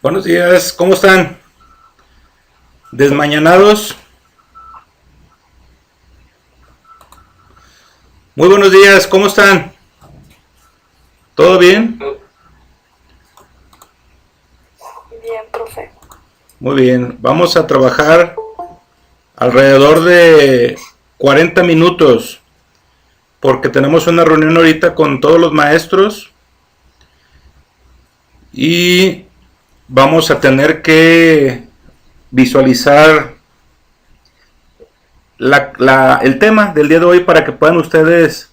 Buenos días, ¿cómo están? ¿Desmañanados? Muy buenos días, ¿cómo están? ¿Todo bien? Bien, profe. Muy bien, vamos a trabajar alrededor de 40 minutos porque tenemos una reunión ahorita con todos los maestros y vamos a tener que visualizar el tema del día de hoy para que puedan ustedes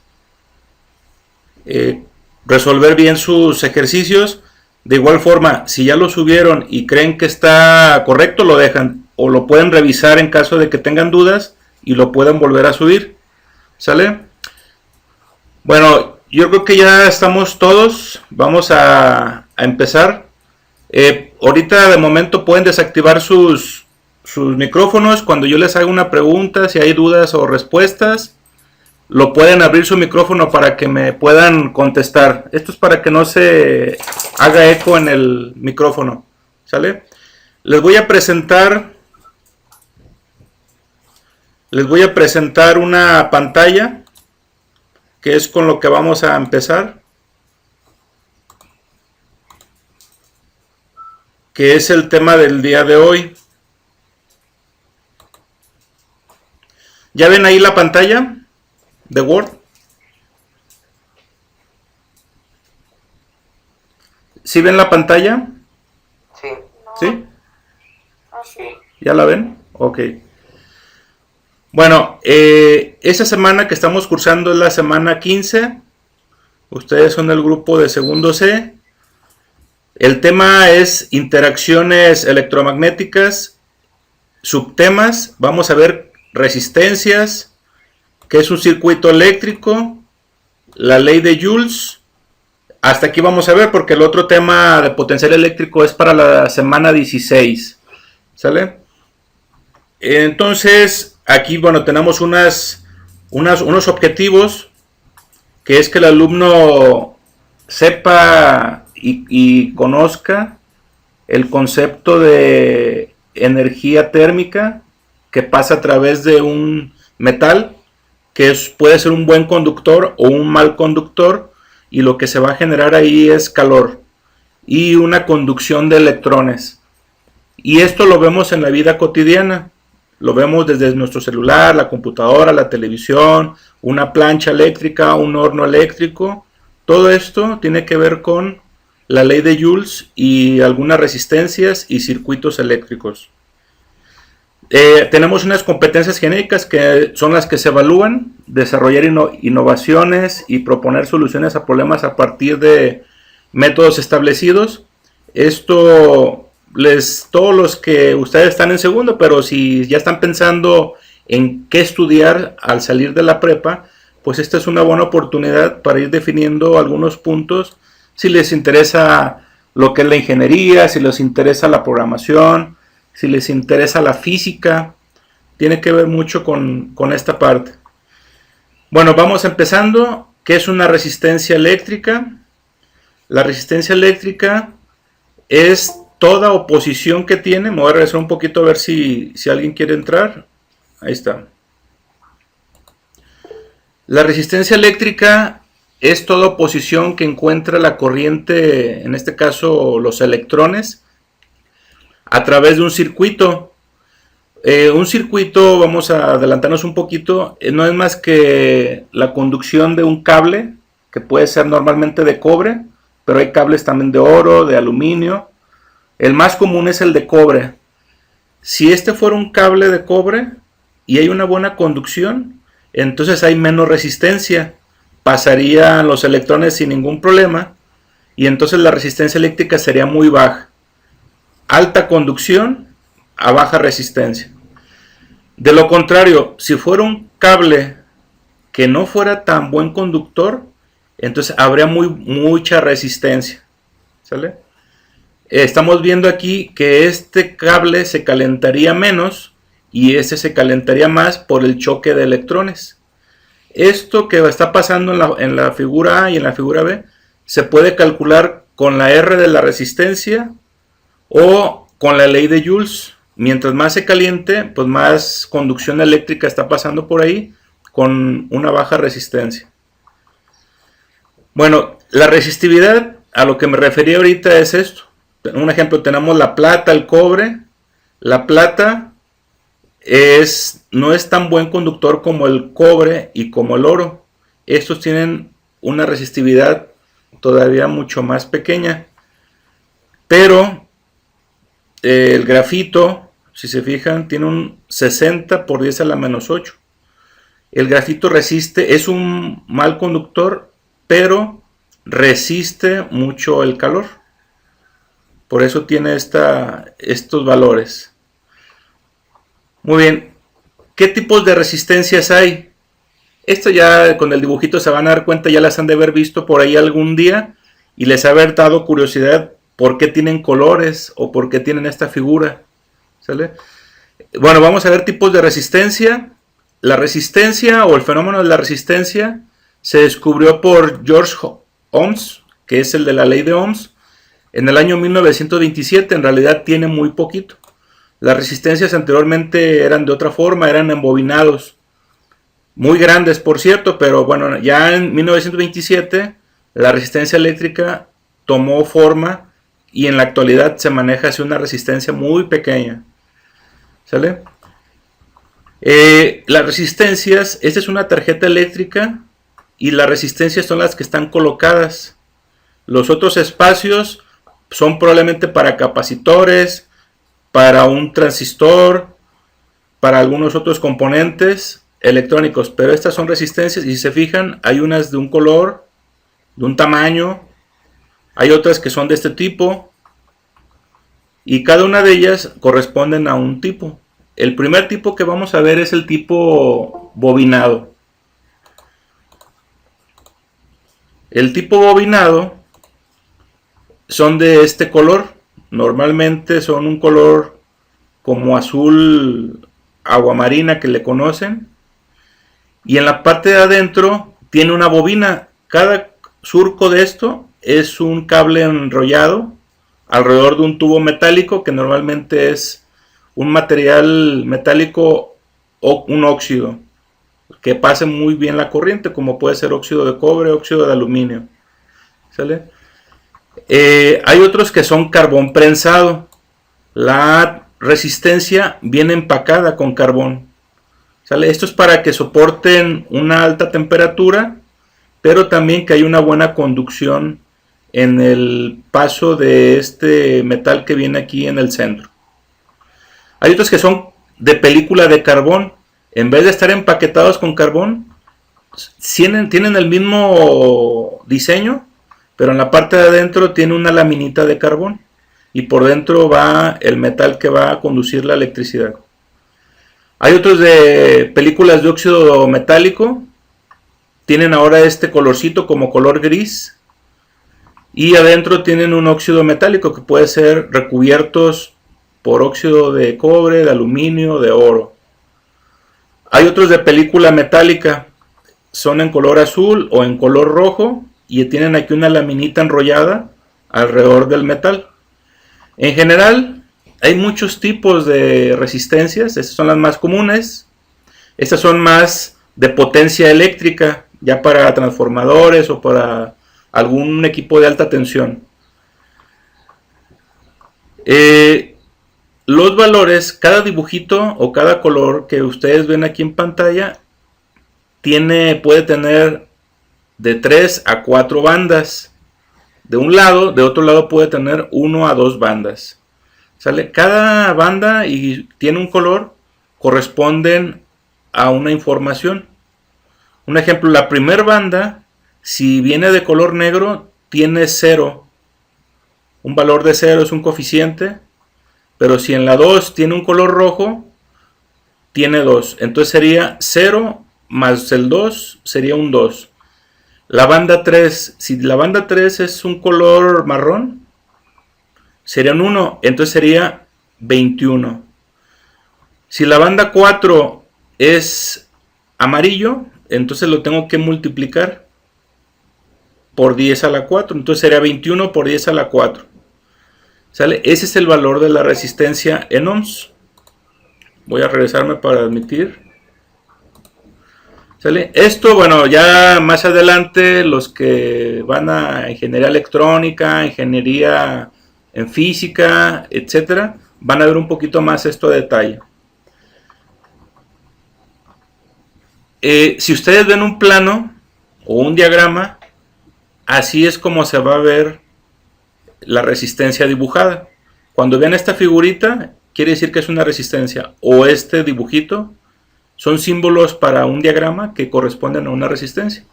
eh, resolver bien sus ejercicios. De igual forma, si ya lo subieron y creen que está correcto, lo dejan o lo pueden revisar en caso de que tengan dudas y lo puedan volver a subir. ¿Sale? Bueno, yo creo que ya estamos todos. Vamos a empezar. Ahorita de momento pueden desactivar sus micrófonos cuando yo les haga una pregunta, si hay dudas o respuestas. Lo pueden abrir su micrófono para que me puedan contestar. Esto es para que no se haga eco en el micrófono. ¿Sale? Les voy a presentar una pantalla que es con lo que vamos a empezar, que es el tema del día de hoy. ¿Ya ven ahí la pantalla de Word? ¿Sí ven la pantalla? Sí. ¿Sí? Así. ¿Ya la ven? Ok. Bueno, esa semana que estamos cursando es la semana 15. Ustedes son del grupo de segundo C. El tema es interacciones electromagnéticas. Subtemas, vamos a ver resistencias, qué es un circuito eléctrico, la ley de Joules. Hasta aquí vamos a ver porque el otro tema de potencial eléctrico es para la semana 16. ¿Sale? Entonces, aquí, bueno, tenemos unos objetivos, que es que el alumno sepa y conozca el concepto de energía térmica que pasa a través de un metal, que puede ser un buen conductor o un mal conductor, y lo que se va a generar ahí es calor y una conducción de electrones. Y esto lo vemos en la vida cotidiana. Lo vemos desde nuestro celular, la computadora, la televisión, una plancha eléctrica, un horno eléctrico. Todo esto tiene que ver con la ley de Joules y algunas resistencias y circuitos eléctricos. Tenemos unas competencias genéricas que son las que se evalúan: desarrollar innovaciones y proponer soluciones a problemas a partir de métodos establecidos. Esto todos los que ustedes están en segundo, pero si ya están pensando en qué estudiar al salir de la prepa, pues esta es una buena oportunidad para ir definiendo algunos puntos. Si les interesa lo que es la ingeniería, si les interesa la programación, si les interesa la física, tiene que ver mucho con esta parte. Bueno, vamos empezando. ¿Qué es una resistencia eléctrica? La resistencia eléctrica es toda oposición que tiene. Me voy a regresar un poquito a ver si alguien quiere entrar. Ahí está. La resistencia eléctrica es toda oposición que encuentra la corriente, en este caso los electrones, a través de un circuito. Un circuito, vamos a adelantarnos un poquito, no es más que la conducción de un cable, que puede ser normalmente de cobre, pero hay cables también de oro, de aluminio. El más común es el de cobre. Si este fuera un cable de cobre y hay una buena conducción, entonces hay menos resistencia. Pasarían los electrones sin ningún problema y entonces la resistencia eléctrica sería muy baja. Alta conducción a baja resistencia. De lo contrario, si fuera un cable que no fuera tan buen conductor, entonces habría mucha resistencia. ¿Sale? Estamos viendo aquí que este cable se calentaría menos y este se calentaría más por el choque de electrones. Esto que está pasando en la figura A y en la figura B se puede calcular con la R de la resistencia o con la ley de Joules. Mientras más se caliente, pues más conducción eléctrica está pasando por ahí con una baja resistencia. Bueno, la resistividad, a lo que me refería ahorita es esto. Un ejemplo, tenemos la plata, el cobre. La plata no es tan buen conductor como el cobre y como el oro. Estos tienen una resistividad todavía mucho más pequeña. Pero el grafito, si se fijan, tiene un 60 por 10 a la menos 8. El grafito resiste, es un mal conductor, pero resiste mucho el calor. Por eso tiene estos valores. Muy bien, ¿qué tipos de resistencias hay? Esto ya con el dibujito se van a dar cuenta, ya las han de haber visto por ahí algún día y les ha haber dado curiosidad por qué tienen colores o por qué tienen esta figura. ¿Sale? Bueno, vamos a ver tipos de resistencia. La resistencia o el fenómeno de la resistencia se descubrió por George Ohms, que es el de la ley de Ohms, en el año 1927. En realidad tiene muy poquito. Las resistencias anteriormente eran de otra forma, eran embobinados. Muy grandes, por cierto, pero bueno, ya en 1927 la resistencia eléctrica tomó forma y en la actualidad se maneja así una resistencia muy pequeña. ¿Sale? Las resistencias, esta es una tarjeta eléctrica y las resistencias son las que están colocadas. Los otros espacios son probablemente para capacitores, para un transistor, para algunos otros componentes electrónicos, pero estas son resistencias y si se fijan hay unas de un color, de un tamaño, hay otras que son de este tipo y cada una de ellas corresponden a un tipo. El primer tipo que vamos a ver es el tipo bobinado. El tipo bobinado son de este color. Normalmente son un color como azul aguamarina que le conocen. Y en la parte de adentro tiene una bobina. Cada surco de esto es un cable enrollado alrededor de un tubo metálico que normalmente es un material metálico o un óxido que pase muy bien la corriente, como puede ser óxido de cobre, óxido de aluminio. ¿Sale? Hay otros que son carbón prensado. La resistencia viene empacada con carbón. ¿Sale? Esto es para que soporten una alta temperatura, pero también que haya una buena conducción en el paso de este metal que viene aquí en el centro. Hay otros que son de película de carbón. En vez de estar empaquetados con carbón, tienen el mismo diseño, pero en la parte de adentro tiene una laminita de carbón y por dentro va el metal que va a conducir la electricidad. Hay otros de películas de óxido metálico, tienen ahora este colorcito como color gris y adentro tienen un óxido metálico que puede ser recubiertos por óxido de cobre, de aluminio, de oro. Hay otros de película metálica, son en color azul o en color rojo y tienen aquí una laminita enrollada alrededor del metal. En general hay muchos tipos de resistencias, estas son las más comunes. Estas son más de potencia eléctrica, ya para transformadores o para algún equipo de alta tensión. Los valores, cada dibujito o cada color que ustedes ven aquí en pantalla puede tener de 3 a 4 bandas. De un lado, de otro lado puede tener 1 a 2 bandas. ¿Sale? Cada banda y tiene un color, corresponden a una información. Un ejemplo, la primera banda, si viene de color negro, tiene 0. Un valor de 0 es un coeficiente. Pero si en la 2 tiene un color rojo, tiene 2. Entonces sería 0 más el 2 sería un 2. La banda 3, si la banda 3 es un color marrón, sería un 1. Entonces sería 21. Si la banda 4 es amarillo, entonces lo tengo que multiplicar por 10 a la 4. Entonces sería 21 por 10 a la 4. ¿Sale? Ese es el valor de la resistencia en ohms. Voy a regresarme para admitir. ¿Sale? Esto, bueno, ya más adelante los que van a ingeniería electrónica, ingeniería en física, etcétera, van a ver un poquito más esto a detalle. Si ustedes ven un plano o un diagrama, así es como se va a ver la resistencia dibujada. Cuando vean esta figurita, quiere decir que es una resistencia, o este dibujito son símbolos para un diagrama que corresponden a una resistencia.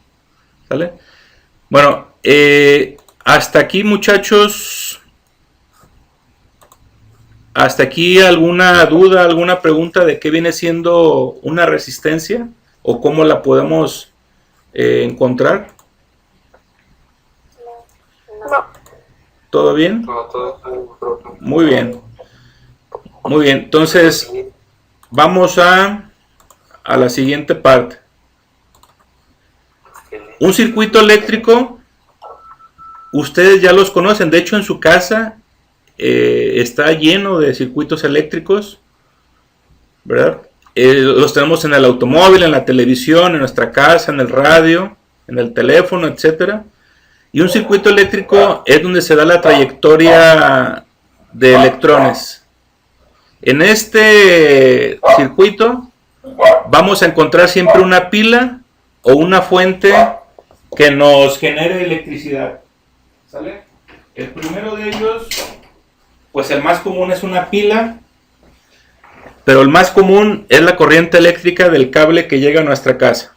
¿Sale? Bueno, hasta aquí, muchachos. Hasta aquí, ¿alguna duda, alguna pregunta de qué viene siendo una resistencia o cómo la podemos encontrar? No. ¿Todo bien? Muy bien. Muy bien. Entonces, vamos a la siguiente parte. Un circuito eléctrico, ustedes ya los conocen. De hecho, en su casa está lleno de circuitos eléctricos, ¿verdad? Los tenemos en el automóvil, en la televisión, en nuestra casa, en el radio, en el teléfono, etcétera. Y un circuito eléctrico es donde se da la trayectoria de electrones. En este circuito vamos a encontrar siempre una pila o una fuente que nos genere electricidad. ¿Sale? El primero de ellos, pues el más común es una pila, pero el más común es la corriente eléctrica del cable que llega a nuestra casa.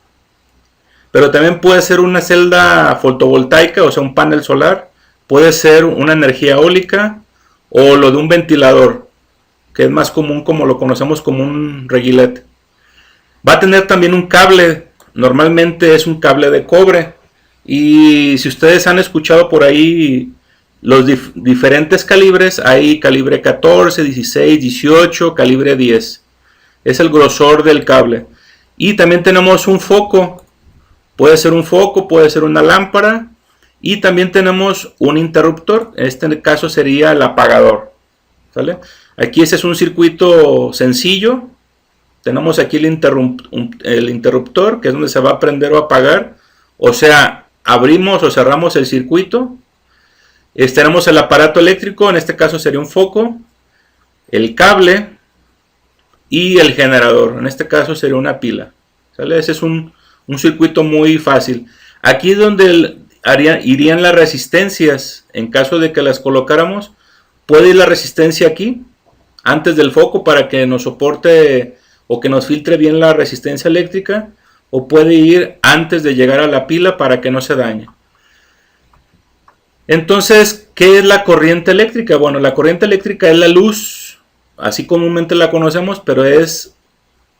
Pero también puede ser una celda fotovoltaica, o sea, un panel solar. Puede ser una energía eólica o lo de un ventilador, que es más común como lo conocemos como un reguilete. Va a tener también un cable, normalmente es un cable de cobre. Y si ustedes han escuchado por ahí los diferentes calibres, hay calibre 14, 16, 18, calibre 10. Es el grosor del cable. Y también tenemos un foco. Puede ser un foco, puede ser una lámpara. Y también tenemos un interruptor. En este caso sería el apagador. ¿Sale? Aquí ese es un circuito sencillo. Tenemos aquí el interruptor, que es donde se va a prender o apagar. O sea, abrimos o cerramos el circuito. Tenemos el aparato eléctrico, en este caso sería un foco. El cable. Y el generador, en este caso sería una pila. ¿Sale? Ese es un circuito muy fácil. Aquí es donde irían las resistencias. En caso de que las colocáramos, puede ir la resistencia aquí, antes del foco, para que nos soporte o que nos filtre bien la resistencia eléctrica, o puede ir antes de llegar a la pila para que no se dañe. Entonces, ¿qué es la corriente eléctrica? Bueno, la corriente eléctrica es la luz, así comúnmente la conocemos, pero es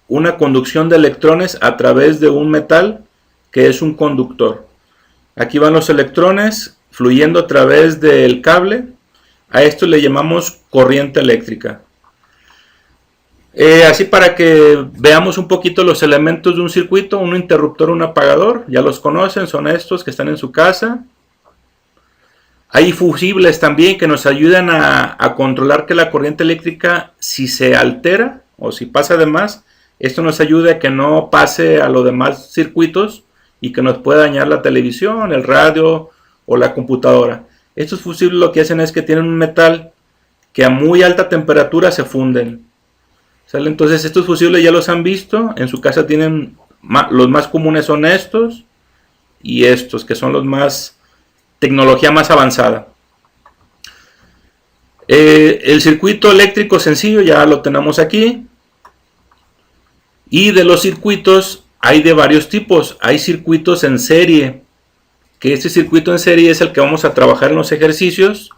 una conducción de electrones a través de un metal que es un conductor. Aquí van los electrones fluyendo a través del cable. A esto le llamamos corriente eléctrica. Así para que veamos un poquito los elementos de un circuito: un interruptor, un apagador, ya los conocen, son estos que están en su casa. Hay fusibles también que nos ayudan a controlar que la corriente eléctrica, si se altera o si pasa de más, esto nos ayuda a que no pase a los demás circuitos y que nos pueda dañar la televisión, el radio o la computadora. Estos fusibles lo que hacen es que tienen un metal que a muy alta temperatura se funden. ¿Sale? Entonces estos fusibles ya los han visto, en su casa tienen, los más comunes son estos y estos, que son los más, tecnología más avanzada. El circuito eléctrico sencillo ya lo tenemos aquí. Y de los circuitos hay de varios tipos. Hay circuitos en serie, que este circuito en serie es el que vamos a trabajar en los ejercicios.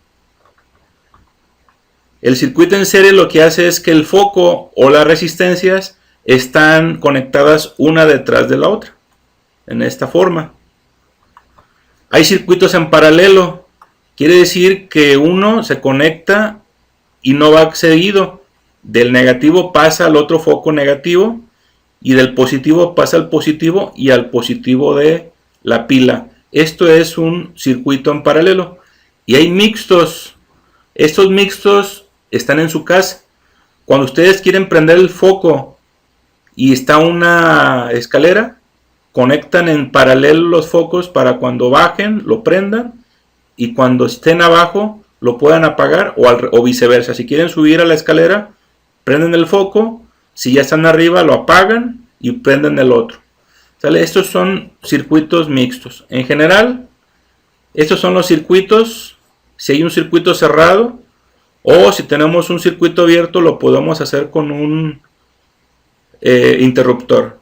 El circuito en serie lo que hace es que el foco o las resistencias están conectadas una detrás de la otra, en esta forma. Hay circuitos en paralelo, quiere decir que uno se conecta y no va seguido. Del negativo pasa al otro foco negativo, y del positivo pasa al positivo y al positivo de la pila. Esto es un circuito en paralelo. Y hay mixtos. Estos mixtos están en su casa. Cuando ustedes quieren prender el foco y está una escalera, conectan en paralelo los focos para cuando bajen lo prendan y cuando estén abajo lo puedan apagar o viceversa. Si quieren subir a la escalera, prenden el foco, si ya están arriba lo apagan y prenden el otro. ¿Sale? Estos son circuitos mixtos. En general, estos son los circuitos. Si hay un circuito cerrado o si tenemos un circuito abierto, lo podemos hacer con un interruptor.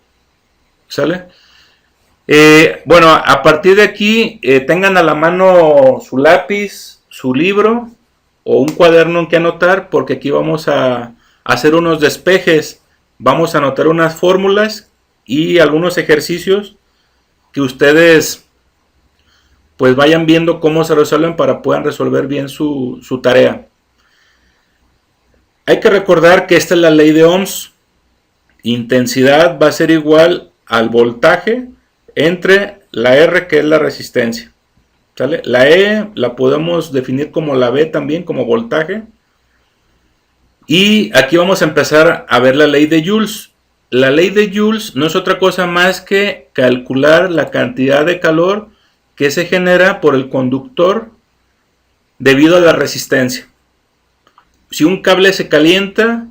¿Sale? Bueno, a partir de aquí tengan a la mano su lápiz, su libro o un cuaderno en que anotar, porque aquí vamos a hacer unos despejes, vamos a anotar unas fórmulas y algunos ejercicios que ustedes pues vayan viendo cómo se resuelven para puedan resolver bien su tarea. Hay que recordar que esta es la ley de Ohms. Intensidad va a ser igual al voltaje entre la R, que es la resistencia. ¿Sale? La E la podemos definir como la B también, como voltaje. Y aquí vamos a empezar a ver la ley de Joules. La ley de Joules no es otra cosa más que calcular la cantidad de calor que se genera por el conductor debido a la resistencia. Si un cable se calienta,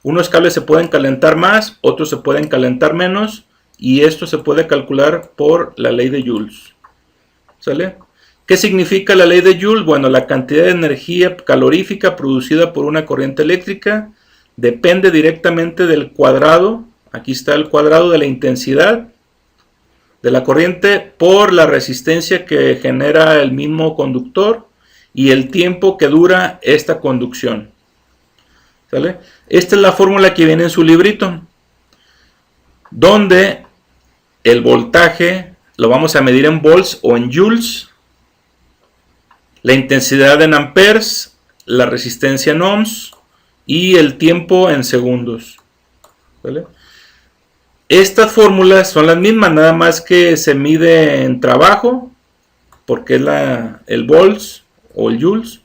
unos cables se pueden calentar más, otros se pueden calentar menos, y esto se puede calcular por la ley de Joules. ¿Sale? ¿Qué significa la ley de Joule? Bueno, la cantidad de energía calorífica producida por una corriente eléctrica depende directamente del cuadrado, aquí está el cuadrado de la intensidad de la corriente por la resistencia que genera el mismo conductor y el tiempo que dura esta conducción. ¿Sale? Esta es la fórmula que viene en su librito, donde el voltaje lo vamos a medir en volts o en joules, la intensidad en amperes, la resistencia en ohms y el tiempo en segundos. ¿Vale? Estas fórmulas son las mismas, nada más que se mide en trabajo, porque es el volts o el joules,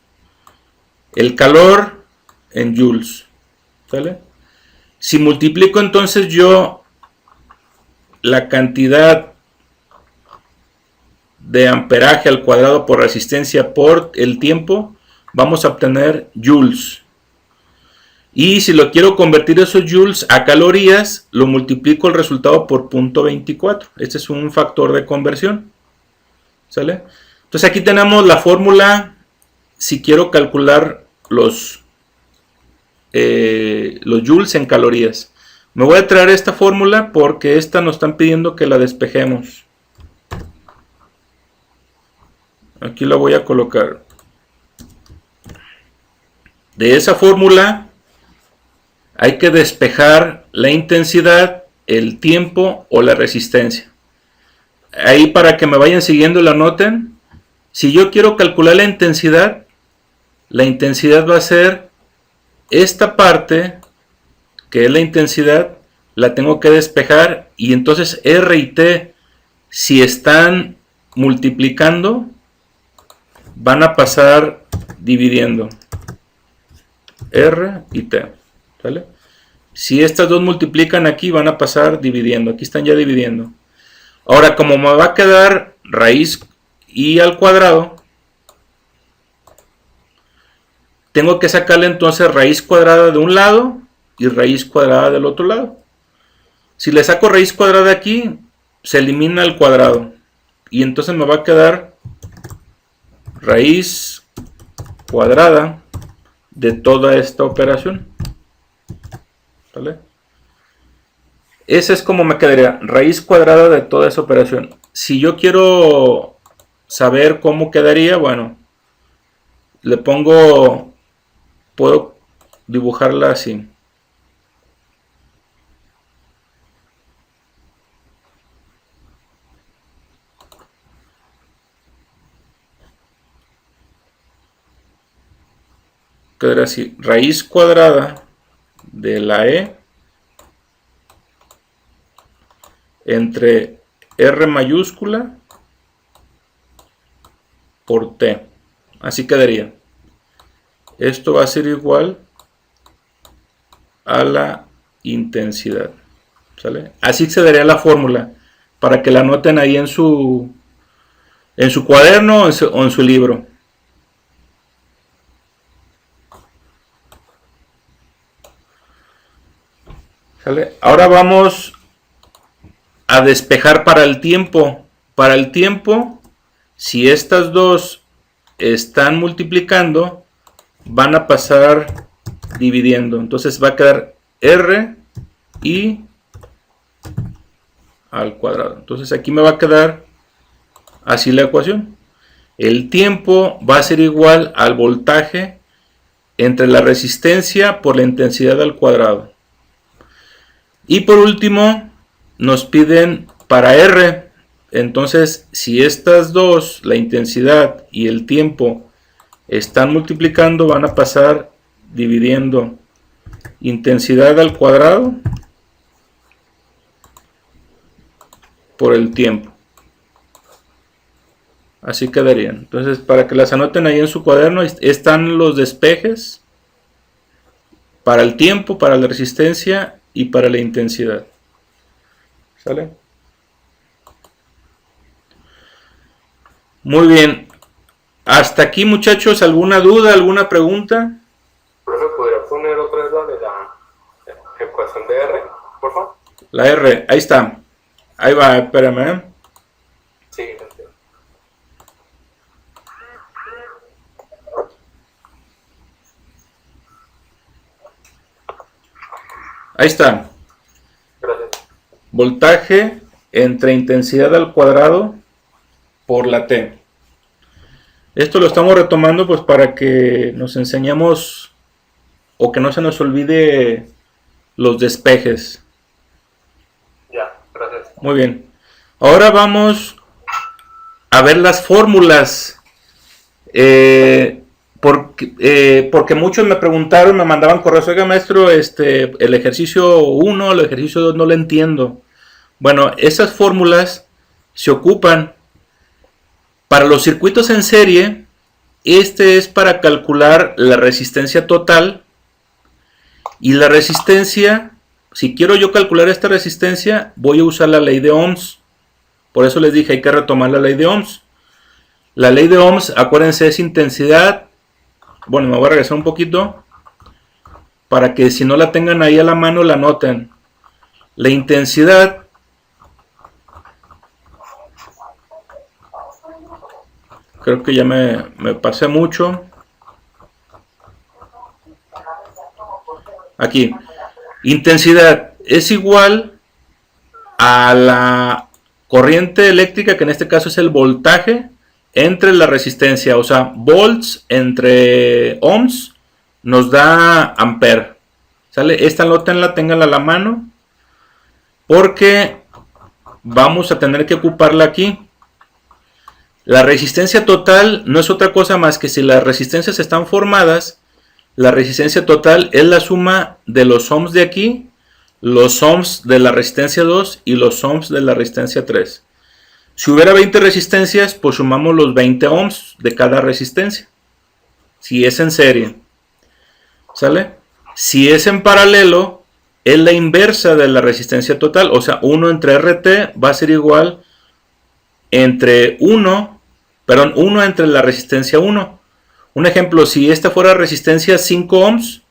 el calor en joules. ¿Vale? Si multiplico entonces yo la cantidad de amperaje al cuadrado por resistencia por el tiempo, vamos a obtener joules. Y si lo quiero convertir esos joules a calorías, lo multiplico el resultado por 0.24. Este es un factor de conversión. ¿Sale? Entonces aquí tenemos la fórmula si quiero calcular los joules en calorías. Me voy a traer esta fórmula porque esta nos están pidiendo que la despejemos. Aquí la voy a colocar. De esa fórmula hay que despejar la intensidad, el tiempo o la resistencia. Ahí para que me vayan siguiendo la anoten. Si yo quiero calcular la intensidad va a ser esta parte, que es la intensidad, la tengo que despejar y entonces R y T, si están multiplicando, van a pasar dividiendo. R y T. ¿Vale? Si estas dos multiplican aquí, van a pasar dividiendo. Aquí están ya dividiendo. Ahora, como me va a quedar raíz y al cuadrado, tengo que sacarle entonces raíz cuadrada de un lado y raíz cuadrada del otro lado. Si le saco raíz cuadrada aquí, se elimina el cuadrado. Y entonces me va a quedar raíz cuadrada de toda esta operación. ¿Vale? Esa es como me quedaría, raíz cuadrada de toda esa operación. Si yo quiero saber cómo quedaría, bueno, le pongo, puedo dibujarla así. Quedaría así, raíz cuadrada de la E entre R mayúscula por T. Así quedaría. esto va a ser igual a la intensidad. ¿Sale? Así se daría la fórmula para que la anoten ahí en su cuaderno o en su libro. ¿Sale? Ahora vamos a despejar para el tiempo. Para el tiempo, si estas dos están multiplicando, van a pasar dividiendo. Entonces va a quedar R I al cuadrado. Entonces aquí me va a quedar así la ecuación. El tiempo va a ser igual al voltaje entre la resistencia por la intensidad al cuadrado. Y por último, nos piden para R. Entonces, si estas dos, la intensidad y el tiempo, están multiplicando, van a pasar dividiendo intensidad al cuadrado por el tiempo. Así quedarían. Entonces, para que las anoten ahí en su cuaderno, están los despejes para el tiempo, para la resistencia y para la intensidad. ¿Sale? Muy bien. Hasta aquí, muchachos, ¿alguna duda, alguna pregunta? Profe, ¿podría poner otra vez la de la ecuación de R, por favor? La R, ahí está. Ahí va, espérame. Sí, gracias. Ahí está. Gracias. Voltaje entre intensidad al cuadrado por la T. Esto lo estamos retomando pues para que nos enseñemos o que no se nos olvide los despejes. Ya, gracias. Muy bien. Ahora vamos a ver las fórmulas. Porque muchos me preguntaron, me mandaban correos, oiga maestro, el ejercicio 1, el ejercicio 2 no lo entiendo. Bueno, esas fórmulas se ocupan para los circuitos en serie. Este es para calcular la resistencia total y la resistencia. Si quiero yo calcular esta resistencia, voy a usar la ley de Ohms. Por eso les dije, hay que retomar la ley de Ohms. La ley de Ohms, acuérdense, es intensidad. Bueno, me voy a regresar un poquito para que si no la tengan ahí a la mano la anoten. La intensidad creo que ya me pasé mucho. Aquí, intensidad es igual a la corriente eléctrica, que en este caso es el voltaje, entre la resistencia, o sea, volts entre ohms nos da ampere. ¿Sale? Esta anótenla, ténganla a la mano, porque vamos a tener que ocuparla aquí. La resistencia total no es otra cosa más que si las resistencias están formadas, la resistencia total es la suma de los ohms de aquí, los ohms de la resistencia 2 y los ohms de la resistencia 3. Si hubiera 20 resistencias, pues sumamos los 20 ohms de cada resistencia. Si es en serie. ¿Sale? Si es en paralelo, es la inversa de la resistencia total. O sea, 1 entre RT va a ser igual entre 1 entre la resistencia 1. Un ejemplo, si esta fuera resistencia 5 ohms,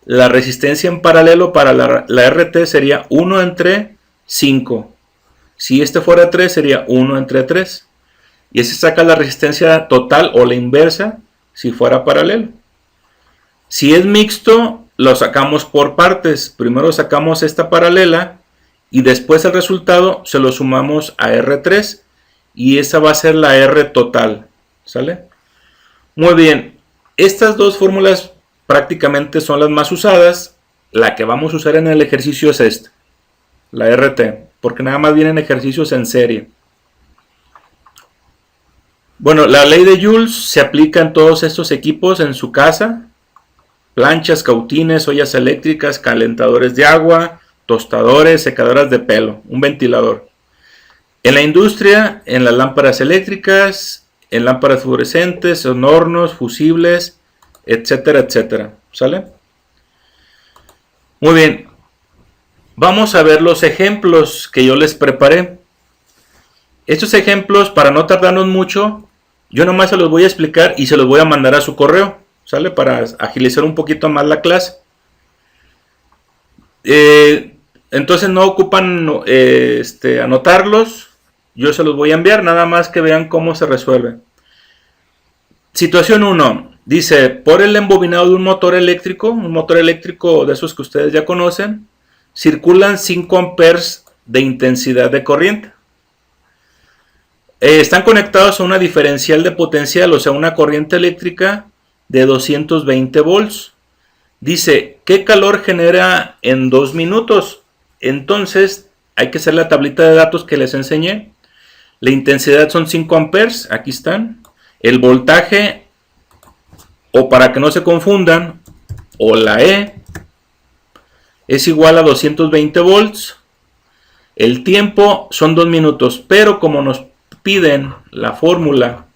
la resistencia en paralelo para la RT sería 1 entre 5. Si este fuera 3, sería 1 entre 3. Y ese saca la resistencia total o la inversa si fuera paralelo. Si es mixto, lo sacamos por partes. Primero sacamos esta paralela y después el resultado se lo sumamos a R3 y esa va a ser la R total. ¿Sale? Muy bien. Estas dos fórmulas prácticamente son las más usadas. La que vamos a usar en el ejercicio es esta, la RT, porque nada más vienen ejercicios en serie. Bueno, la ley de Joules se aplica en todos estos equipos en su casa: planchas, cautines, ollas eléctricas, calentadores de agua, tostadores, secadoras de pelo, un ventilador. En la industria, en las lámparas eléctricas, en lámparas fluorescentes, en hornos, fusibles, etcétera, etcétera. ¿Sale? Muy bien. Vamos a ver los ejemplos que yo les preparé. Estos ejemplos, para no tardarnos mucho, yo nomás se los voy a explicar y se los voy a mandar a su correo, ¿sale? Para agilizar un poquito más la clase. Entonces no ocupan anotarlos, yo se los voy a enviar, nada más que vean cómo se resuelve. Situación 1, dice, por el embobinado de un motor eléctrico de esos que ustedes ya conocen, circulan 5 amperes de intensidad de corriente. Están conectados a una diferencial de potencial, o sea, una corriente eléctrica de 220 volts. Dice, ¿qué calor genera en 2 minutos? Entonces, hay que hacer la tablita de datos que les enseñé. La intensidad son 5 amperes, aquí están. El voltaje, o para que no se confundan, o la E, es igual a 220 volts. El tiempo son 2 minutos, pero como nos piden la fórmula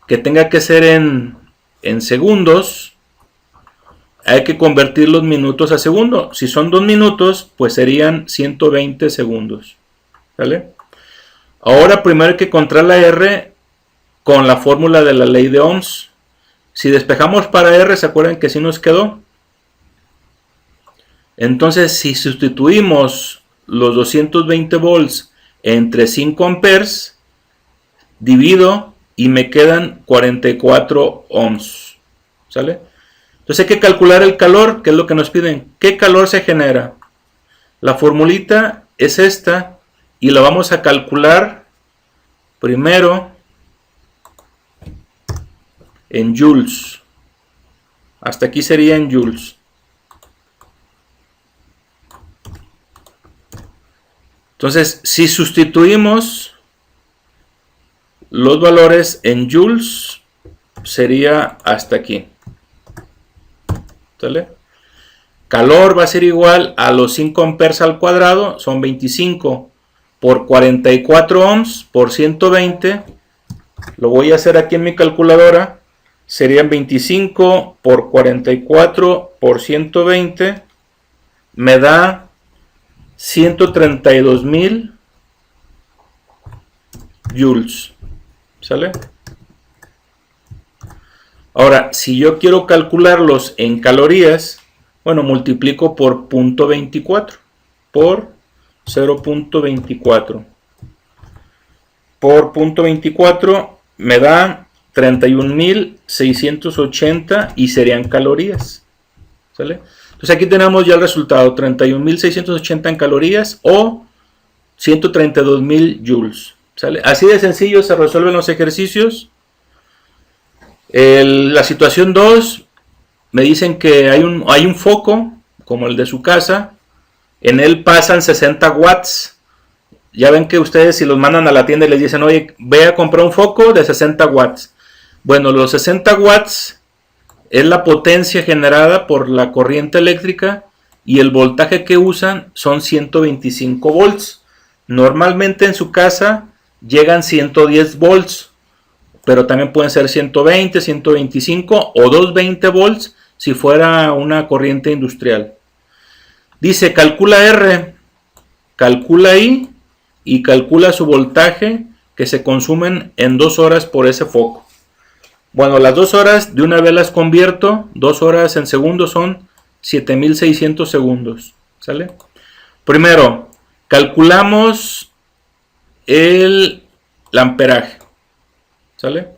que tenga que ser en segundos, hay que convertir los minutos a segundos. Si son 2 minutos, pues serían 120 segundos. ¿Vale? Ahora primero hay que encontrar la R con la fórmula de la ley de Ohms. Si despejamos para R, ¿se acuerdan que así nos quedó? Entonces, si sustituimos los 220 volts entre 5 amperes, divido y me quedan 44 ohms. ¿Sale? Entonces hay que calcular el calor, que es lo que nos piden. ¿Qué calor se genera? La formulita es esta y la vamos a calcular primero en joules. Hasta aquí sería en joules. Entonces, si sustituimos los valores en joules, sería hasta aquí. ¿Sale? Calor va a ser igual a los 5 amperes al cuadrado, son 25 por 44 ohms por 120. Lo voy a hacer aquí en mi calculadora. Serían 25 por 44 por 120. Me da 132,000 joules. ¿Sale? Ahora, si yo quiero calcularlos en calorías, bueno, multiplico por 0.24 por 0.24 por 0.24 me da 31,680 y serían calorías. ¿Sale? Entonces aquí tenemos ya el resultado, 31,680 en calorías o 132,000 joules. ¿Sale? Así de sencillo se resuelven los ejercicios. La situación 2, me dicen que hay un foco, como el de su casa, en él pasan 60 watts. Ya ven que ustedes si los mandan a la tienda y les dicen, oye, ve a comprar un foco de 60 watts. Bueno, los 60 watts es la potencia generada por la corriente eléctrica y el voltaje que usan son 125 volts. Normalmente en su casa llegan 110 volts, pero también pueden ser 120, 125 o 220 volts si fuera una corriente industrial. Dice, calcula R, calcula I y calcula su voltaje que se consumen en 2 horas por ese foco. Bueno, las 2 horas de una vez las convierto, 2 horas en segundos son 7,600 segundos. ¿Sale? Primero, calculamos el amperaje. ¿Sale?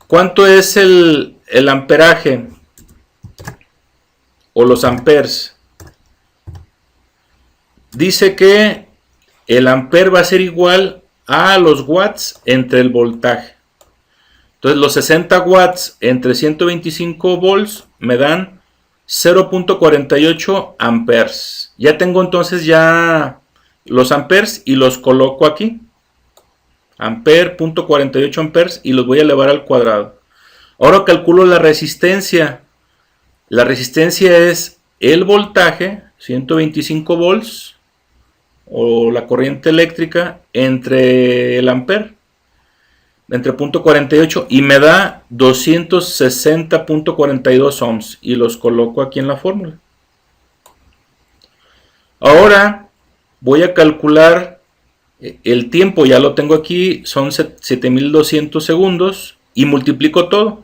¿Cuánto es el amperaje? O los amperes. Dice que el amper va a ser igual a los watts entre el voltaje. Entonces los 60 watts entre 125 volts me dan 0.48 amperes. Ya tengo entonces ya los amperes y los coloco aquí. Amper, 0.48 amperes y los voy a elevar al cuadrado. Ahora calculo la resistencia. La resistencia es el voltaje, 125 volts, o la corriente eléctrica, entre el amper. entre 0.48 y me da 260.42 ohms y los coloco aquí en la fórmula. Ahora voy a calcular el tiempo, ya lo tengo aquí, son 7200 segundos y multiplico todo.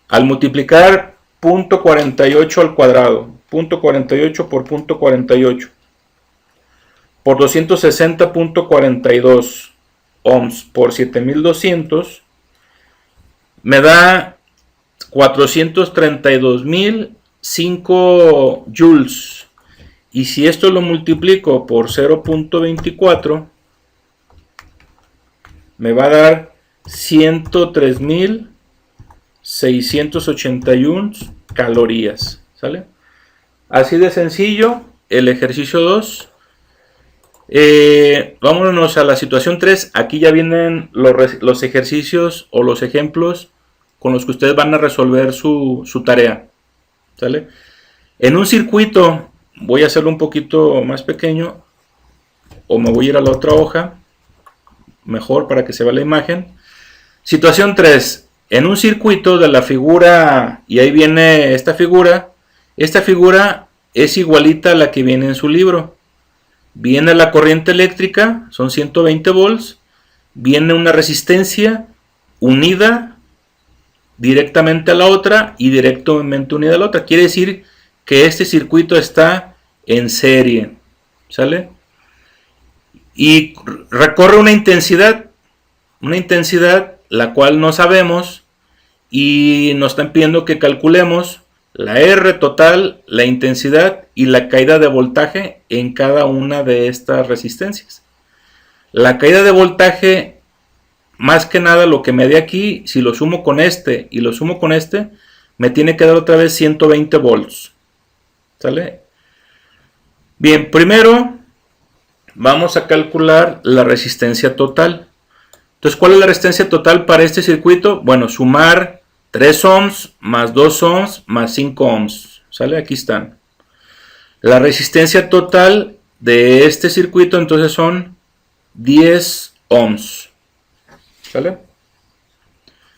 Al multiplicar 0.48 al cuadrado, 0.48 por 0.48 por 260.42 ohms por 7200 me da 432.005 joules. Y si esto lo multiplico por 0.24 me va a dar 103.681 calorías. ¿Sale? Así de sencillo el ejercicio 2. Vámonos a la situación 3. Aquí ya vienen los ejercicios o los ejemplos con los que ustedes van a resolver su tarea. ¿Sale? En un circuito, voy a hacerlo un poquito más pequeño, o me voy a ir a la otra hoja, mejor para que se vea la imagen. Situación 3. En un circuito de la figura, y ahí viene esta figura es igualita a la que viene en su libro. Viene la corriente eléctrica, son 120 volts, viene una resistencia unida directamente a la otra y directamente unida a la otra. Quiere decir que este circuito está en serie, ¿sale? Y recorre una intensidad la cual no sabemos y nos están pidiendo que calculemos la R total, la intensidad y la caída de voltaje en cada una de estas resistencias. La caída de voltaje, más que nada lo que me dé aquí, si lo sumo con este y lo sumo con este, me tiene que dar otra vez 120 volts. ¿Sale? Bien, primero vamos a calcular la resistencia total. Entonces, ¿cuál es la resistencia total para este circuito? Bueno, sumar 3 ohms más 2 ohms más 5 ohms. ¿Sale? Aquí están. La resistencia total de este circuito entonces son 10 ohms. ¿Sale?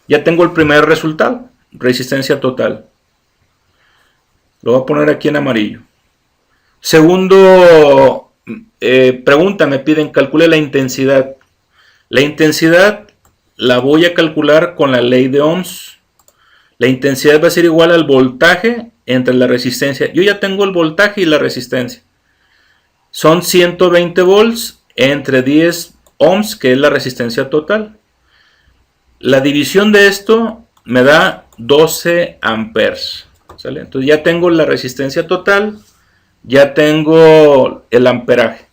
Ya tengo el primer resultado. Resistencia total. Lo voy a poner aquí en amarillo. Segundo pregunta, me piden calcule la intensidad. La intensidad la voy a calcular con la ley de Ohms. La intensidad va a ser igual al voltaje entre la resistencia. Yo ya tengo el voltaje y la resistencia. Son 120 volts entre 10 ohms, que es la resistencia total. La división de esto me da 12 amperes. ¿Sale? Entonces ya tengo la resistencia total, ya tengo el amperaje.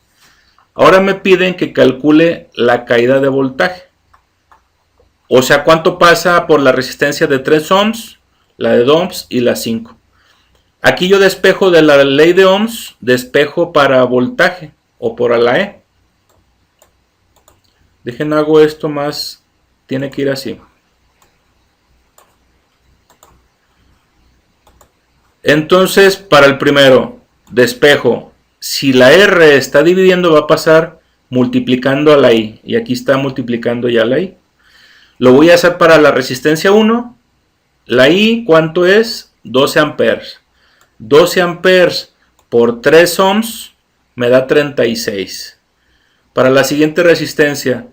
Ahora me piden que calcule la caída de voltaje. O sea, ¿cuánto pasa por la resistencia de 3 ohms, la de 2 ohms y la 5? Aquí yo despejo de la ley de Ohms, despejo para voltaje o por la E. Dejen hago esto más, tiene que ir así. Entonces, para el primero, despejo. Si la R está dividiendo, va a pasar multiplicando a la I. Y aquí está multiplicando ya la I. Lo voy a hacer para la resistencia 1. La I, ¿cuánto es? 12 amperes. 12 amperes por 3 ohms me da 36. Para la siguiente resistencia,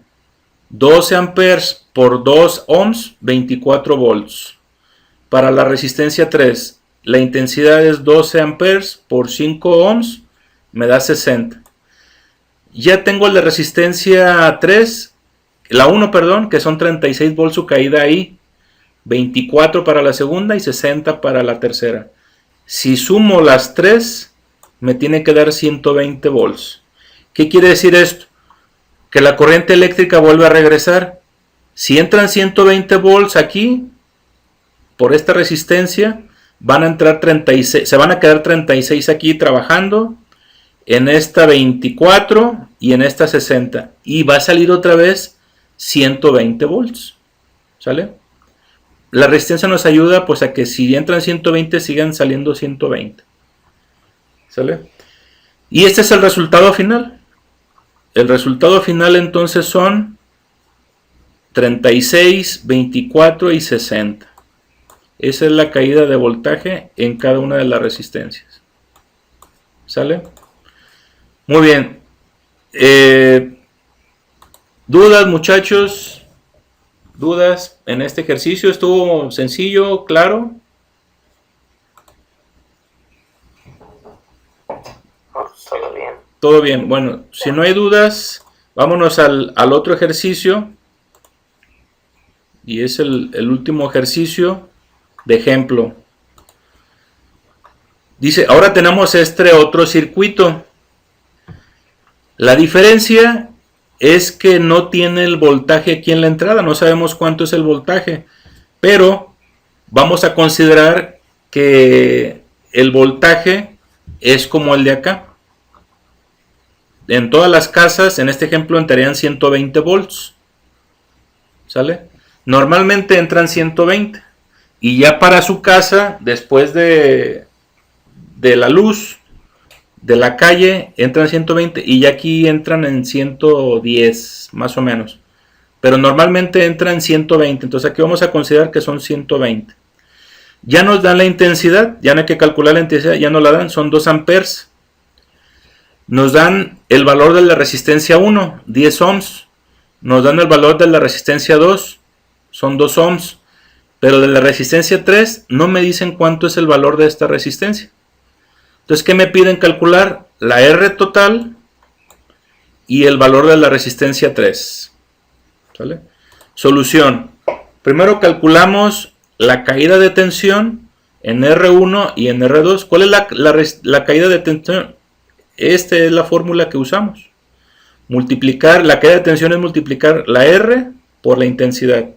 12 amperes por 2 ohms, 24 volts. Para la resistencia 3, la intensidad es 12 amperes por 5 ohms, me da 60. Ya tengo la resistencia 3, la 1, perdón, que son 36 volts su caída ahí, 24 para la segunda y 60 para la tercera. Si sumo las 3, me tiene que dar 120 volts. ¿Qué quiere decir esto? Que la corriente eléctrica vuelve a regresar. Si entran 120 volts aquí, por esta resistencia, van a entrar 36, se van a quedar 36 aquí trabajando, en esta 24 y en esta 60. Y va a salir otra vez 120 volts. ¿Sale? La resistencia nos ayuda pues a que si entran 120 sigan saliendo 120. ¿Sale? Y este es el resultado final. El resultado final entonces son 36, 24 y 60. Esa es la caída de voltaje en cada una de las resistencias. ¿Sale? Muy bien. ¿Dudas, muchachos? ¿Dudas en este ejercicio? ¿Estuvo sencillo, claro? Todo bien. Todo bien. Bueno, si no hay dudas, vámonos al otro ejercicio. Y es el último ejercicio de ejemplo. Dice, ahora tenemos este otro circuito. La diferencia es que no tiene el voltaje aquí en la entrada. No sabemos cuánto es el voltaje. Pero vamos a considerar que el voltaje es como el de acá. En todas las casas, en este ejemplo, entrarían 120 volts. ¿Sale? Normalmente entran 120. Y ya para su casa, después de la luz de la calle, entran 120. Y ya aquí entran en 110, más o menos. Pero normalmente entran 120. Entonces aquí vamos a considerar que son 120. Ya nos dan la intensidad. Ya no hay que calcular la intensidad. Ya nos la dan. Son 2 amperes. Nos dan el valor de la resistencia 1, 10 ohms. Nos dan el valor de la resistencia 2, son 2 ohms. Pero de la resistencia 3 no me dicen cuánto es el valor de esta resistencia. Entonces, ¿qué me piden calcular? La R total y el valor de la resistencia 3. ¿Sale? Solución. Primero calculamos la caída de tensión en R1 y en R2. ¿Cuál es la caída de tensión? Esta es la fórmula que usamos. Multiplicar, la caída de tensión es multiplicar la R por la intensidad.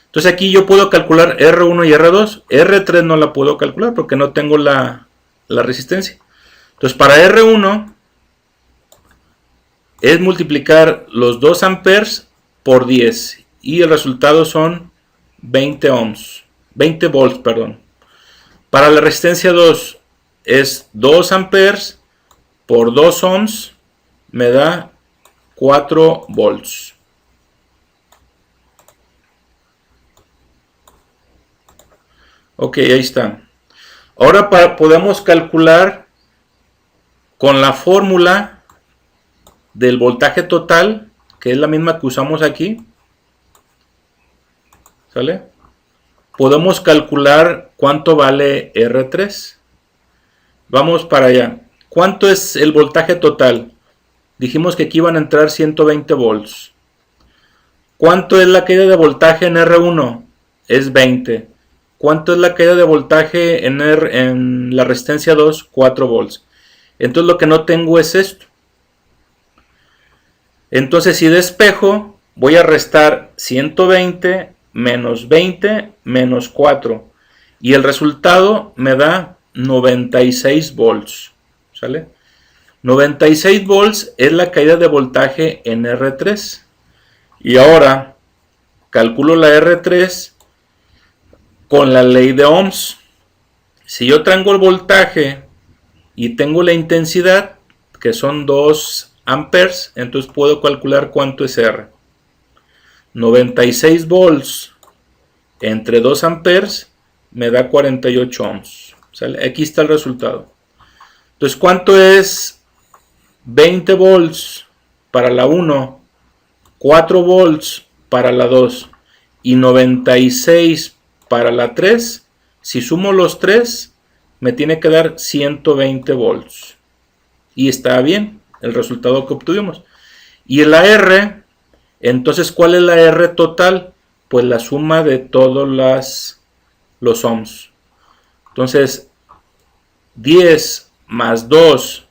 Entonces aquí yo puedo calcular R1 y R2. R3 no la puedo calcular porque no tengo la resistencia. Entonces para R1 es multiplicar los 2 amperes por 10. Y el resultado son 20 ohms. 20 volts, perdón. Para la resistencia 2 es 2 amperes por 2 ohms me da 4 volts. Ok, ahí está. Ahora podemos calcular con la fórmula del voltaje total, que es la misma que usamos aquí. ¿Sale? Podemos calcular cuánto vale R3. Vamos para allá. ¿Cuánto es el voltaje total? Dijimos que aquí iban a entrar 120 volts. ¿Cuánto es la caída de voltaje en R1? Es 20. ¿Cuánto es la caída de voltaje en la resistencia 2? 4 volts. Entonces lo que no tengo es esto. Entonces si despejo, voy a restar 120 menos 20 menos 4. Y el resultado me da 96 volts. ¿Sale? 96 volts es la caída de voltaje en R3. Y ahora calculo la R3 con la ley de Ohms. Si yo tengo el voltaje y tengo la intensidad, que son 2 amperes, entonces puedo calcular cuánto es R. 96 volts entre 2 amperes me da 48 ohms. ¿Sale? Aquí está el resultado. Entonces, ¿cuánto es 20 volts para la 1, 4 volts para la 2 y 96 para la 3? Si sumo los 3, me tiene que dar 120 volts. Y está bien el resultado que obtuvimos. Y la R, entonces, ¿cuál es la R total? Pues la suma de todos los ohms. Entonces, 10 más 2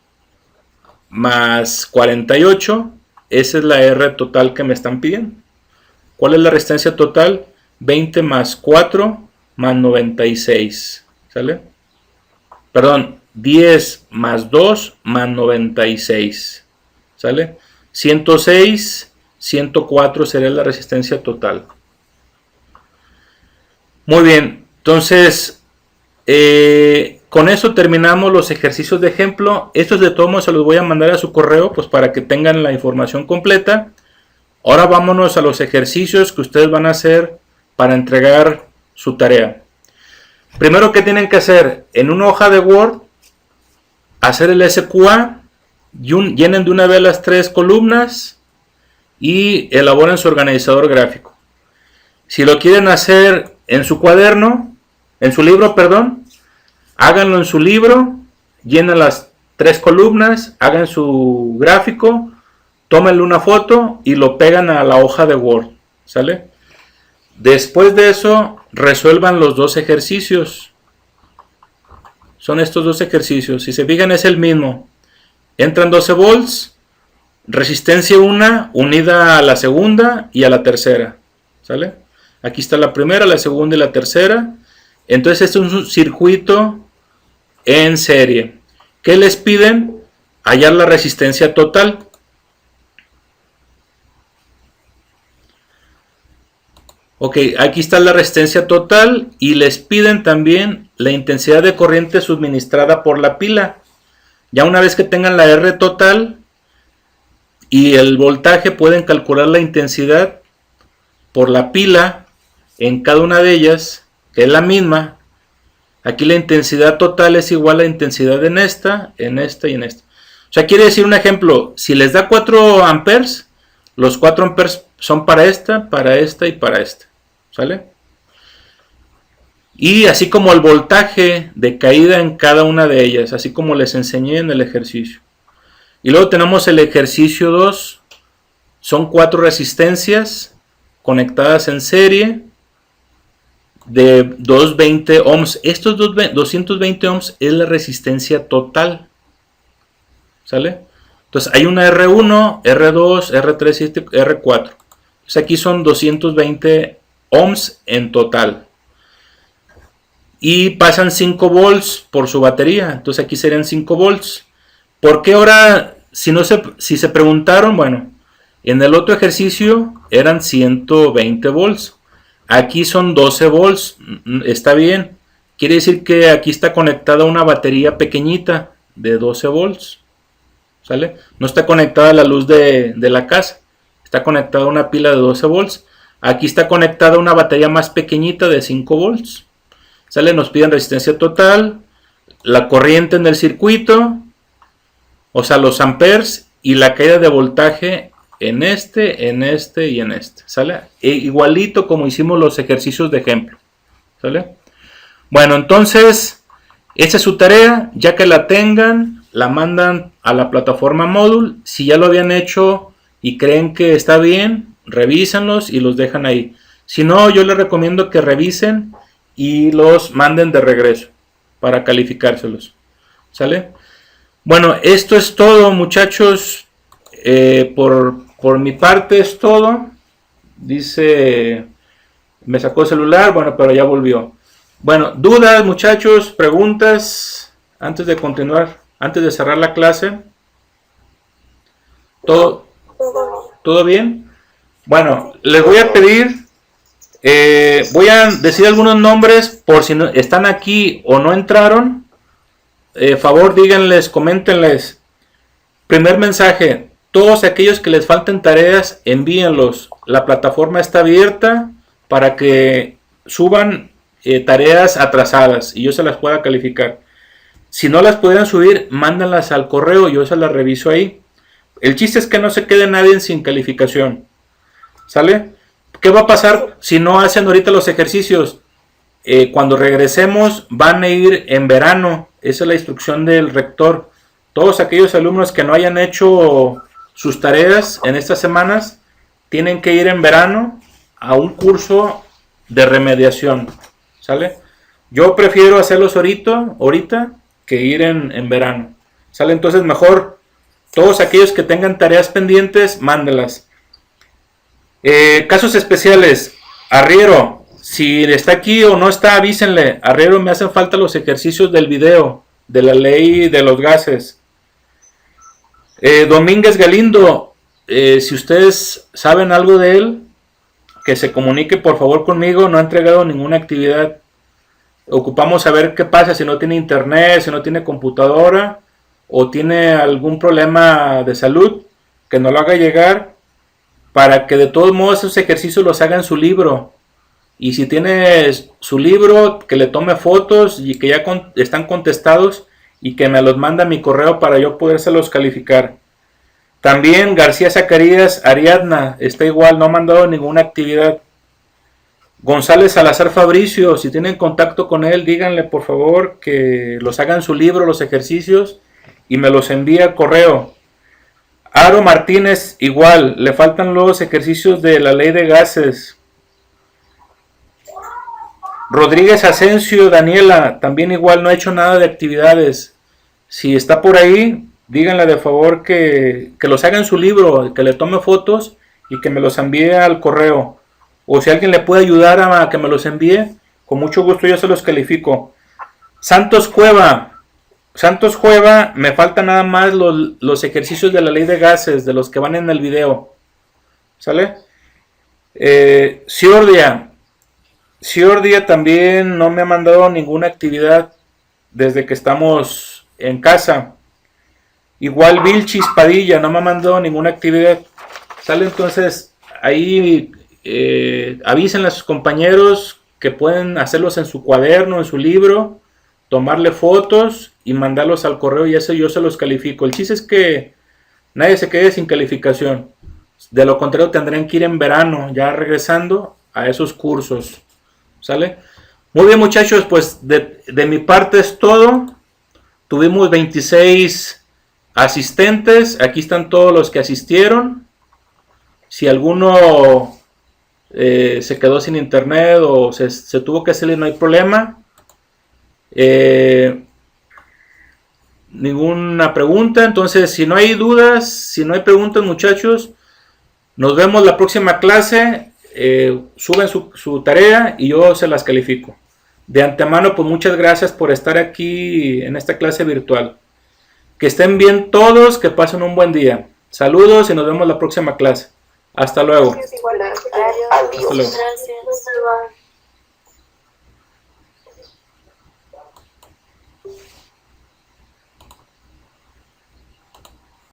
más 48, esa es la R total que me están pidiendo. ¿Cuál es la resistencia total? 20 más 4 más 96. ¿Sale? Perdón, 10 más 2 más 96. ¿Sale? 106, 104 sería la resistencia total. Muy bien, entonces con eso terminamos los ejercicios de ejemplo. Estos de todos modos se los voy a mandar a su correo, pues para que tengan la información completa. Ahora vámonos a los ejercicios que ustedes van a hacer para entregar su tarea. Primero, ¿qué tienen que hacer? En una hoja de Word, hacer el SQA, llenen de una vez las 3 columnas y elaboren su organizador gráfico. Si lo quieren hacer en su cuaderno, en su libro, perdón, háganlo en su libro, llenen las 3 columnas, hagan su gráfico, tómenle una foto y lo pegan a la hoja de Word, ¿sale? Después de eso, resuelvan los 2 ejercicios. Son estos 2 ejercicios. Si se fijan, es el mismo. Entran 12 volts, resistencia 1 unida a la segunda y a la tercera, ¿sale? Aquí está la primera, la segunda y la tercera. Entonces, este es un circuito en serie. ¿Qué les piden? Hallar la resistencia total. Ok, aquí está la resistencia total y les piden también la intensidad de corriente suministrada por la pila. Ya una vez que tengan la R total y el voltaje, pueden calcular la intensidad por la pila en cada una de ellas, que es la misma. Aquí la intensidad total es igual a la intensidad en esta y en esta. O sea, quiere decir un ejemplo, si les da 4 amperes, los 4 amperes son para esta y para esta. ¿Sale? Y así como el voltaje de caída en cada una de ellas, así como les enseñé en el ejercicio. Y luego tenemos el ejercicio 2, son 4 resistencias conectadas en serie de 220 ohms. Estos 220 ohms es la resistencia total, ¿sale? Entonces hay una R1, R2, R3 y R4. Entonces aquí son 220 ohms en total. Y pasan 5 volts por su batería. Entonces aquí serían 5 volts. ¿Por qué ahora, si se preguntaron? Bueno, en el otro ejercicio eran 120 volts. Aquí son 12 volts. Está bien. Quiere decir que aquí está conectada una batería pequeñita de 12 volts. ¿Sale? No está conectada a la luz de la casa. Está conectada a una pila de 12 volts. Aquí está conectada una batería más pequeñita de 5 volts. ¿Sale? Nos piden resistencia total, la corriente en el circuito, o sea, los amperes y la caída de voltaje en este y en este. ¿Sale? Igualito como hicimos los ejercicios de ejemplo. ¿Sale? Bueno, entonces, esta es su tarea. Ya que la tengan, la mandan a la plataforma Moodle. Si ya lo habían hecho y creen que está bien, revísenlos y los dejan ahí. Si no, yo les recomiendo que revisen y los manden de regreso para calificárselos. ¿Sale? Bueno, esto es todo, muchachos. Por mi parte es todo. Dice, me sacó el celular, bueno, pero ya volvió. Bueno, dudas, muchachos, preguntas antes de continuar, antes de cerrar la clase. ¿Todo bien? Bueno, les voy a pedir, voy a decir algunos nombres por si no, están aquí o no entraron. Favor, díganles, coméntenles. Primer mensaje, todos aquellos que les falten tareas, envíenlos. La plataforma está abierta para que suban tareas atrasadas y yo se las pueda calificar. Si no las pudieran subir, mándenlas al correo, yo se las reviso ahí. El chiste es que no se quede nadie sin calificación. ¿Sale? ¿Qué va a pasar si no hacen ahorita los ejercicios? Cuando regresemos van a ir en verano. Esa es la instrucción del rector. Todos aquellos alumnos que no hayan hecho sus tareas en estas semanas tienen que ir en verano a un curso de remediación. ¿Sale? Yo prefiero hacerlos ahorita que ir en verano. ¿Sale? Entonces mejor todos aquellos que tengan tareas pendientes, mándelas. Casos especiales. Arriero, si está aquí o no está, avísenle. Arriero, me hacen falta los ejercicios del video, de la ley de los gases. Domínguez Galindo, si ustedes saben algo de él, que se comunique por favor conmigo. No ha entregado ninguna actividad. Ocupamos saber qué pasa, si no tiene internet, si no tiene computadora o tiene algún problema de salud, que nos lo haga llegar para que de todos modos esos ejercicios los haga en su libro. Y si tiene su libro, que le tome fotos y que ya están contestados y que me los manda a mi correo para yo podérselos calificar. También García Zacarías Ariadna está igual, no ha mandado ninguna actividad. González Salazar Fabricio, si tienen contacto con él, díganle por favor que los hagan en su libro, los ejercicios, y me los envía al correo. Aro Martínez, igual, le faltan los ejercicios de la ley de gases. Rodríguez Asensio, Daniela, también igual, no ha hecho nada de actividades. Si está por ahí, díganle de favor que los haga en su libro, que le tome fotos y que me los envíe al correo. O si alguien le puede ayudar a que me los envíe, con mucho gusto yo se los califico. Santos Cueva, me faltan nada más los ejercicios de la ley de gases, de los que van en el video. ¿Sale? Ciordia también no me ha mandado ninguna actividad desde que estamos en casa. Igual Vilchis Padilla no me ha mandado ninguna actividad. ¿Sale? Entonces ahí avisen a sus compañeros que pueden hacerlos en su cuaderno, en su libro, tomarle fotos y mandarlos al correo y eso yo se los califico. El chiste es que nadie se quede sin calificación. De lo contrario tendrán que ir en verano, ya regresando a esos cursos. ¿Sale? Muy bien, muchachos, pues de mi parte es todo. Tuvimos 26 asistentes. Aquí están todos los que asistieron. Si alguno se quedó sin internet o se tuvo que salir, no hay problema. Ninguna pregunta. Entonces, si no hay dudas, si no hay preguntas, muchachos, nos vemos la próxima clase. Suben su tarea y yo se las califico. De antemano, pues muchas gracias por estar aquí en esta clase virtual. Que estén bien todos, que pasen un buen día. Saludos y nos vemos la próxima clase. Hasta luego. Adiós. Hasta luego. Gracias.